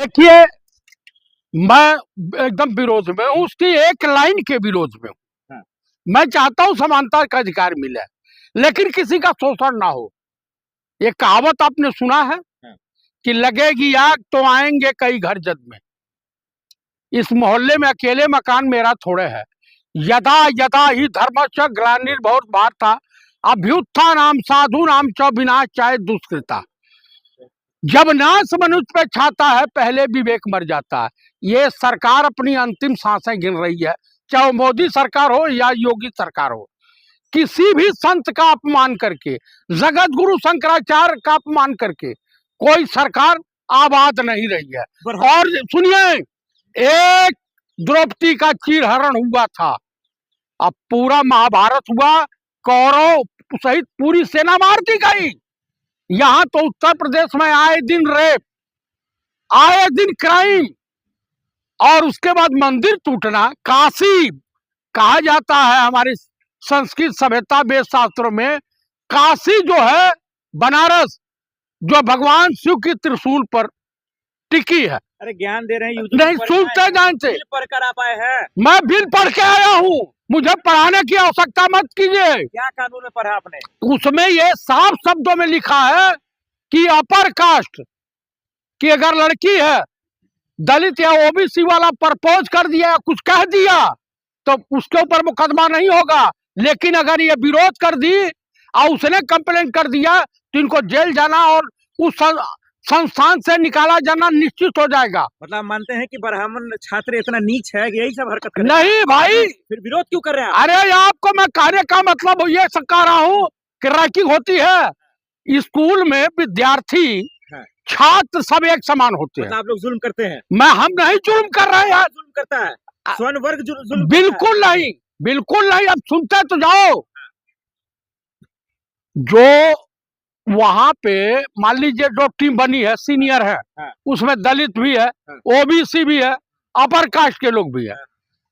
देखिए, मैं एकदम विरोध में हूँ, उसकी एक लाइन के विरोध में हूँ। हाँ। मैं चाहता हूँ समानता का अधिकार मिले, लेकिन किसी का शोषण ना हो। ये कहावत आपने सुना है हाँ। कि लगेगी आग तो आएंगे कई घर जद में। इस मोहल्ले में अकेले मकान मेरा थोड़े है। यदा यदा ही धर्मस्य ग्लानिर्भवति भारत अभ्युत्थानाम साधूनाम च विनाशाय दुष्कृता। जब नाश मनुष्य पे छाता है पहले विवेक मर जाता है। ये सरकार अपनी अंतिम सांसें गिन रही है, चाहे वो मोदी सरकार हो या योगी सरकार हो। किसी भी संत का अपमान करके, जगत गुरु शंकराचार्य का अपमान करके कोई सरकार आबाद नहीं रही है। और सुनिए, एक द्रौपदी का चीरहरण हुआ था, अब पूरा महाभारत हुआ, कौरव सहित पूरी सेना मार दी गई। यहाँ तो उत्तर प्रदेश में आए दिन रेप, आए दिन क्राइम, और उसके बाद मंदिर टूटना। काशी कहा जाता है हमारी संस्कृत सभ्यता वेद शास्त्रों में, काशी जो है बनारस, जो भगवान शिव की त्रिशूल पर टिकी है। अरे ज्ञान दे रहे हैं, नहीं सुनते जानते। बिल पढ़कर आप आए हैं। मैं बिल पढ़ के आया हूँ, मुझे पढ़ाने की आवश्यकता मत कीजिए। क्या कानून में पढ़ा आपने? उसमें ये साफ शब्दों में लिखा है कि अपर कास्ट की अगर लड़की है, दलित या ओबीसी वाला प्रपोज कर दिया, कुछ कह दिया, तो उसके ऊपर मुकदमा नहीं होगा। लेकिन अगर ये विरोध कर दी और उसने कंप्लेन कर दिया तो इनको जेल जाना और उस संस्थान से निकाला जाना निश्चित हो जाएगा। मतलब मानते हैं कि ब्राह्मण छात्र इतना नीच है कि यही सब हरकत कर नहीं भाई, फिर विरोध क्यों कर रहे हैं? अरे आपको मैं कहने का मतलब ये कह रहा हूँ कि रैंकिंग होती है स्कूल में, विद्यार्थी छात्र सब एक समान होते हैं। आप लोग जुल्म करते हैं? हम नहीं जुल्म कर रहे हैं। जुल्म करता है स्वर्ण वर्ग, जुल्म बिल्कुल नहीं, बिल्कुल नहीं। अब सुनते तो जाओ। जो वहां पे मान लीजिए जो टीम बनी है, सीनियर है, उसमें दलित भी है, ओबीसी भी है, अपर कास्ट के लोग भी है।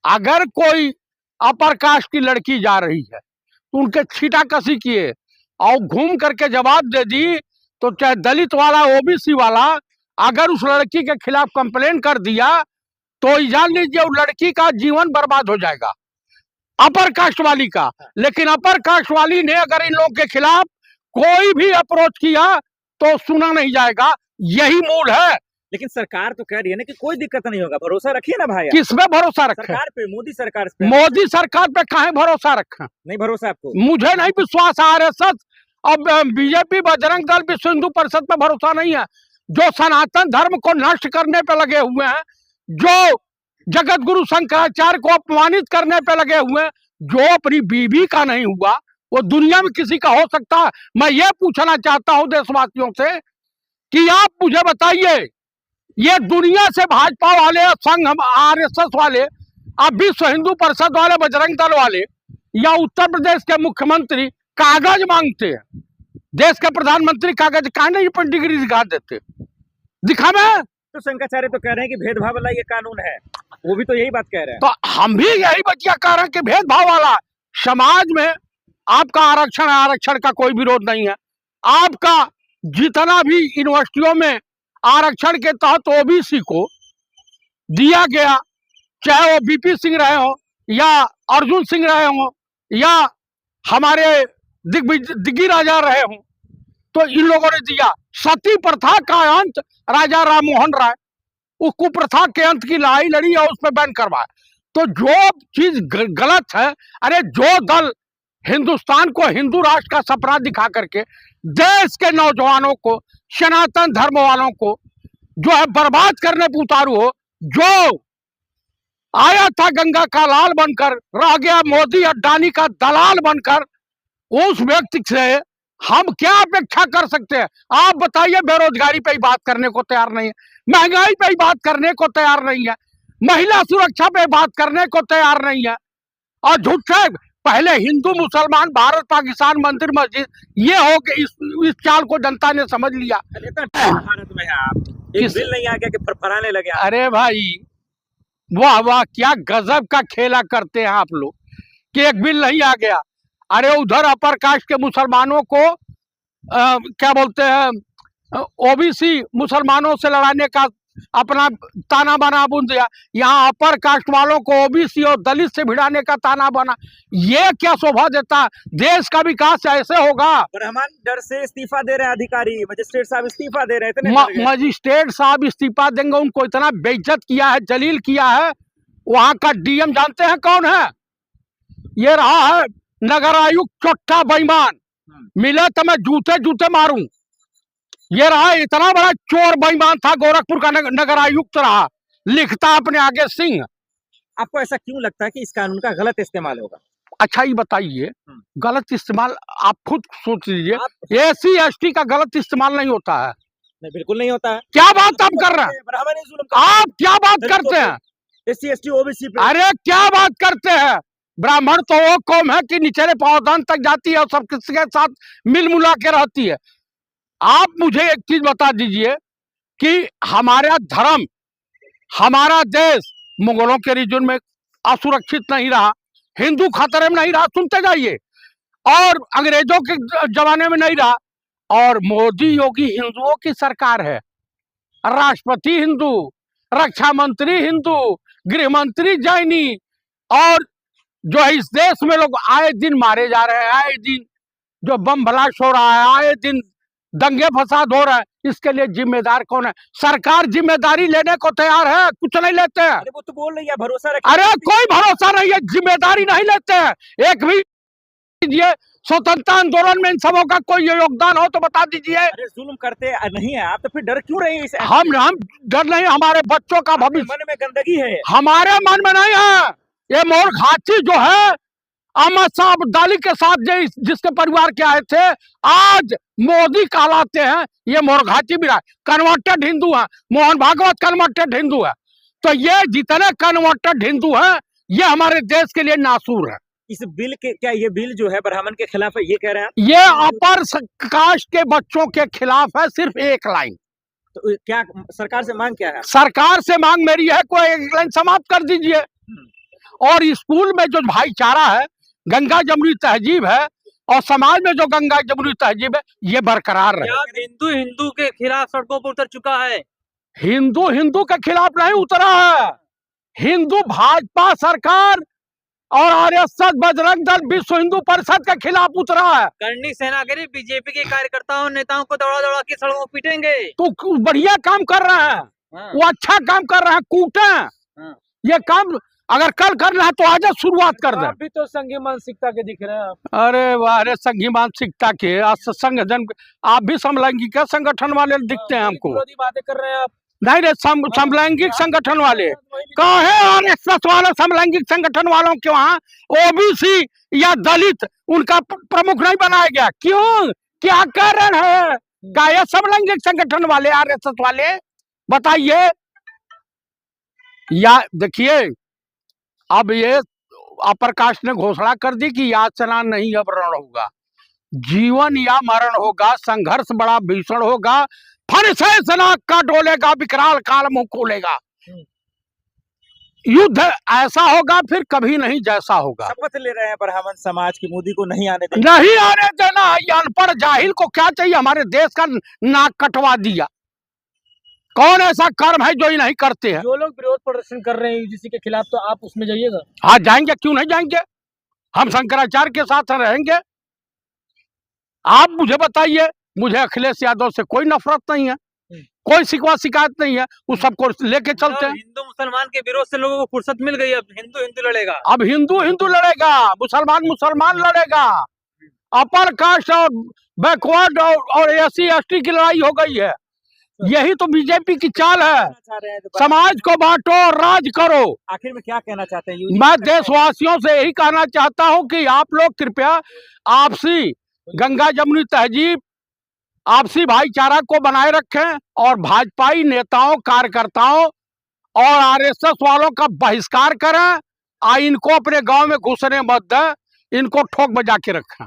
अगर कोई अपर कास्ट की लड़की जा रही है तो उनके छीटाकशी किए और घूम करके जवाब दे दी, तो चाहे दलित वाला ओबीसी वाला अगर उस लड़की के खिलाफ कंप्लेन कर दिया तो जान लीजिए उस लड़की का जीवन बर्बाद हो जाएगा, अपर कास्ट वाली का। लेकिन अपर कास्ट वाली ने अगर इन लोगों के खिलाफ कोई भी अप्रोच किया तो सुना नहीं जाएगा। यही मूल है। लेकिन सरकार तो कह रही है ना कि कोई दिक्कत नहीं होगा। भरोसा रखिए ना भाई। किस पे भरोसा रखें? सरकार पे, मोदी सरकार पे। मोदी सरकार पे काहे भरोसा रखें? नहीं भरोसा आपको? मुझे नहीं विश्वास। आरएसएस और बीजेपी, बजरंग दल, विश्व हिंदू परिषद पे भरोसा नहीं है, जो सनातन धर्म को नष्ट करने पे लगे हुए हैं, जो जगत गुरु शंकराचार्य को अपमानित करने पे लगे हुए हैं। जो अपनी बीवी का नहीं हुआ वो दुनिया में किसी का हो सकता है? मैं ये पूछना चाहता हूं देशवासियों से कि आप मुझे बताइए, ये दुनिया से भाजपा वाले, संघ, आरएसएस वाले, अब विश्व हिंदू परिषद वाले, बजरंग दल वाले या उत्तर प्रदेश के मुख्यमंत्री कागज मांगते हैं, देश के प्रधानमंत्री कागज काहे नहीं पर डिग्री दिखा देते? दिखा मैं तो शंकराचार्य तो कह रहे हैं कि भेदभाव वाला ये कानून है, वो भी तो यही बात कह रहे हैं। तो हम भी यही बतिया कह रहे हैं कि भेदभाव वाला। समाज में आपका आरक्षण का कोई विरोध नहीं है। आपका जितना भी यूनिवर्सिटियों में आरक्षण के तहत ओबीसी को दिया गया, चाहे वो बीपी सिंह रहे हो या अर्जुन सिंह रहे हो या हमारे दिग्गी राजा रहे हो, तो इन लोगों ने दिया। सती प्रथा का अंत राजा राम मोहन राय, उस कुप्रथा के अंत की लड़ी और उस पर बैन करवाया। तो जो चीज गलत है, अरे जो दल हिंदुस्तान को हिंदू राष्ट्र का सपना दिखा करके देश के नौजवानों को, सनातन धर्म वालों को जो है बर्बाद करने पर उतारू हो, जो आया था गंगा का लाल बनकर, रह गया मोदी अड्डानी का दलाल बनकर, उस व्यक्ति से हम क्या अपेक्षा कर सकते हैं? आप बताइए। बेरोजगारी पे ही बात करने को तैयार नहीं है, महंगाई पे ही बात करने को तैयार नहीं है, महिला सुरक्षा पे बात करने को तैयार नहीं है, और झूठे पहले हिंदू मुसलमान, भारत पाकिस्तान, मंदिर मस्जिद, ये हो कि इस चाल को जनता ने समझ लिया। भारत में आप एक बिल नहीं आ गया कि फरफराने लगे? अरे भाई वाह वाह, क्या गजब का खेला करते हैं आप लोग कि एक बिल नहीं आ गया। अरे उधर अपर कास्ट के मुसलमानों को क्या बोलते हैं, ओबीसी मुसलमानों से लड़ाने का अपना ताना बाना बुन दिया। यहाँ अपर कास्ट वालों को ओबीसी और दलित से भिड़ाने का ताना बना, ये क्या शोभा देता? देश का विकास ऐसे होगा? ब्राह्मण डर से इस्तीफा दे रहे हैं, अधिकारी मजिस्ट्रेट साहब इस्तीफा दे रहे हैं, इतने डर गए। मजिस्ट्रेट साहब इस्तीफा देंगे? उनको इतना बेइज्जत किया है, जलील किया है। वहां का डीएम जानते हैं कौन है? ये रहा है नगर आयुक्त चोट्टा बेईमान, मिले तो मैं जूते जूते मारूं। ये रहा, इतना बड़ा चोर बेईमान था, गोरखपुर का नगर आयुक्त रहा, लिखता अपने आगे सिंह। आपको ऐसा क्यों लगता है कि इस कानून का गलत इस्तेमाल होगा? अच्छा ये बताइए, गलत इस्तेमाल आप खुद सोच लीजिए। एसी एसटी का गलत इस्तेमाल नहीं होता है। नहीं, बिल्कुल नहीं होता है। क्या बात आप कर रहे हैं? ब्राह्मण ही जुल्म करते हैं। आप क्या बात करते हैं? एससी एसटी ओबीसी पे। अरे क्या बात करते हैं? ब्राह्मण तो वो कौम है कि निचले पावदान तक जाती है और सब किसी के साथ मिल मुला के रहती है। आप मुझे एक चीज बता दीजिए कि हमारा धर्म, हमारा देश मुगलों के रीजन में असुरक्षित नहीं रहा, हिंदू खतरे में नहीं रहा, सुनते जाइए, और अंग्रेजों के जमाने में नहीं रहा, और मोदी योगी हिंदुओं की सरकार है। राष्ट्रपति हिंदू, रक्षा मंत्री हिंदू, गृह मंत्री जैनी, और जो है इस देश में लोग आए दिन मारे जा रहे हैं, आए दिन जो बम ब्लास्ट हो रहा है, आए दिन दंगे फसाद हो रहा है, इसके लिए जिम्मेदार कौन है? सरकार जिम्मेदारी लेने को तैयार है, कुछ नहीं लेते हैं। अरे वो तो बोल रही है भरोसा रखिए। अरे कोई भरोसा नहीं है, जिम्मेदारी नहीं लेते हैं। एक भी ये स्वतंत्रता आंदोलन में इन सबों का कोई योगदान हो तो बता दीजिए। अरे जुल्म करते नहीं है आप, तो फिर डर क्यों रहे हैं? हम डर नहीं, हमारे बच्चों का भविष्य मन में गंदगी है, हमारे मन में नहीं है। ये मोरघाची जो है, अहमद शाह अब्दाली के साथ जिसके परिवार के आए थे, आज मोदी कहलाते हैं। ये मोरघाची भी कन्वर्टेड हिंदू है, मोहन भागवत कन्वर्टेड हिंदू है। तो ये जितने कन्वर्टेड हिंदू हैं, ये हमारे देश के लिए नासूर है। इस बिल के क्या ये बिल जो है ब्राह्मण के खिलाफ है, ये कह रहे हैं? ये अपर कास्ट के बच्चों के खिलाफ है, सिर्फ एक लाइन। तो क्या सरकार से मांग क्या है? सरकार से मांग मेरी है, कोई एक लाइन समाप्त कर दीजिए। और स्कूल में जो भाईचारा है, गंगा जमुनी तहजीब है, और समाज में जो गंगा जमुनी तहजीब है, ये बरकरार रहे। हिंदू हिंदू के खिलाफ सड़कों पर उतर चुका है। हिंदू हिंदू के खिलाफ नहीं उतरा है, हिंदू भाजपा सरकार और आरएसएस, बजरंग दल, विश्व हिंदू परिषद के खिलाफ उतरा है। करनी सेनागिरी बीजेपी के कार्यकर्ताओं नेताओं को दौड़ा दौड़ा के सड़कों पीटेंगे। तो बढ़िया काम कर रहे हैं, वो अच्छा काम कर रहे हैं, कूटें। ये काम अगर कल करना है तो आज शुरुआत कर दे। आप भी तो संघी मानसिकता के दिख रहे हैं। अरे वाह, अरे संघी मानसिकता के संगठन, आप भी समलैंगिक संगठन वाले दिखते हैं हमको। बातें कर रहे हैं आप। नहीं रे, समलैंगिक संगठन वाले कहे, आरएसएस वाले समलैंगिक संगठन वालों के वहाँ ओबीसी या दलित उनका प्रमुख नहीं बनाया गया? क्यों, क्या कारण है? क्या ये समलैंगिक संगठन वाले आरएसएस वाले बताइए। या देखिए, अब ये अपर कास्ट ने घोषणा कर दी कि याचना नहीं अब रण होगा, जीवन या मरण होगा, संघर्ष बड़ा भीषण होगा, फन से सनाक का डोलेगा, विकराल काल मुंह खोलेगा। युद्ध ऐसा होगा फिर कभी नहीं जैसा होगा। शपथ ले रहे हैं ब्राह्मण समाज की, मोदी को नहीं आने देना। नहीं आने देना। ये अनपढ़ जाहिल को क्या चाहिए? हमारे देश का नाक कटवा दिया। कौन ऐसा कर्म है जो ये नहीं करते हैं? जो लोग विरोध प्रदर्शन कर रहे हैं यूजीसी के खिलाफ, तो आप उसमें जाइएगा? हाँ जाएंगे, क्यों नहीं जाएंगे? हम शंकराचार्य के साथ रहेंगे। आप मुझे बताइए, मुझे अखिलेश यादव से कोई नफरत नहीं है, कोई शिकवा शिकायत नहीं है, उस सबको लेके चलते हैं। हिंदू मुसलमान के विरोध से लोगों को फुर्सत मिल गई, अब हिंदू हिंदू लड़ेगा। अब हिंदू हिंदू लड़ेगा, मुसलमान मुसलमान लड़ेगा। अपर कास्ट और बैकवर्ड और एससी एसटी की लड़ाई हो गई है। यही तो बीजेपी की चाल है, समाज को बांटो और राज करो। आखिर में क्या कहना चाहते हैं? मैं देशवासियों से यही कहना चाहता हूं कि आप लोग कृपया आपसी गंगा जमुनी तहजीब, आपसी भाईचारा को बनाए रखें, और भाजपाई नेताओं, कार्यकर्ताओं और आरएसएस वालों का बहिष्कार करें। इनको अपने गांव में घुसने मत दें, इनको ठोक बजा के रखें।